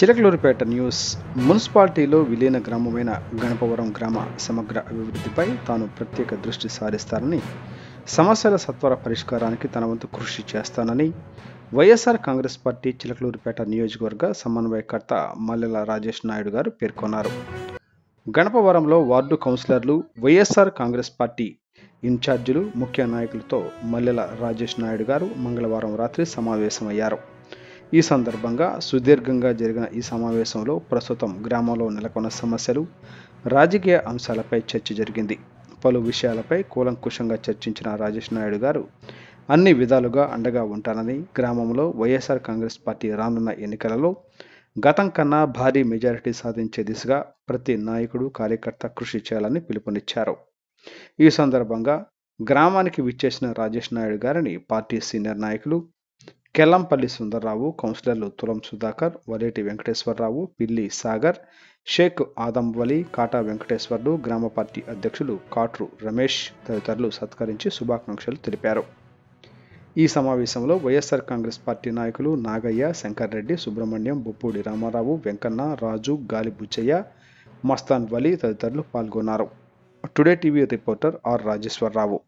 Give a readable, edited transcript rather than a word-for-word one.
Chilakaluripet news. మున్సిపాలిటీలో విలీన గ్రామమైన గణపవరం గ్రామ సమగ్ర అభివృద్ధిపై తాను ప్రత్యేక దృష్టి సారిస్తానని, సమస్యల సత్వర పరిష్కారానికి తన వంతు కృషి చేస్తానని వైఎస్ఆర్ కాంగ్రెస్ పార్టీ చిలకలూరిపేట నియోజకవర్గ సమన్వయకర్త మల్లెల రాజేష్ నాయుడు గారు పేర్కొన్నారు. గణపవరంలో వార్డు కౌన్సిలర్లు, వైఎస్ఆర్ కాంగ్రెస్ పార్టీ ఇన్ఛార్జీలు, ముఖ్య నాయకులతో మల్లెల రాజేష్ నాయుడు గారు మంగళవారం రాత్రి సమావేశమయ్యారు. ఈ సందర్భంగా సుదీర్ఘంగా జరిగిన ఈ సమావేశంలో ప్రస్తుతం గ్రామంలో నెలకొన్న సమస్యలు, రాజకీయ అంశాలపై చర్చ జరిగింది. పలు విషయాలపై కూలంకుషంగా చర్చించిన రాజేష్ నాయుడు గారు అన్ని విధాలుగా అండగా ఉంటానని, గ్రామంలో వైఎస్ఆర్ కాంగ్రెస్ పార్టీ రానున్న ఎన్నికలలో గతం కన్నా భారీ మెజారిటీ సాధించే దిశగా ప్రతి నాయకుడు, కార్యకర్త కృషి చేయాలని పిలుపునిచ్చారు. ఈ సందర్భంగా గ్రామానికి విచ్చేసిన రాజేష్ నాయుడు గారిని పార్టీ సీనియర్ నాయకులు కెల్లంపల్లి సుందర్రావు, కౌన్సిలర్లు తులం సుధాకర్, వలేటి వెంకటేశ్వరరావు, పిల్లి సాగర్, షేక్ ఆదం వలి, కాటా వెంకటేశ్వర్లు, గ్రామ పార్టీ అధ్యక్షులు కాట్రు రమేష్ తదితరులు సత్కరించి శుభాకాంక్షలు తెలిపారు. ఈ సమావేశంలో వైఎస్ఆర్ కాంగ్రెస్ పార్టీ నాయకులు నాగయ్య, శంకర్ రెడ్డి, సుబ్రహ్మణ్యం, బొప్పూడి రామారావు, వెంకన్న, రాజు, గాలి బుచ్చయ్య, మస్తాన్ వలి తదితరులు పాల్గొన్నారు. Today TV reporter R Rajeswara Rao.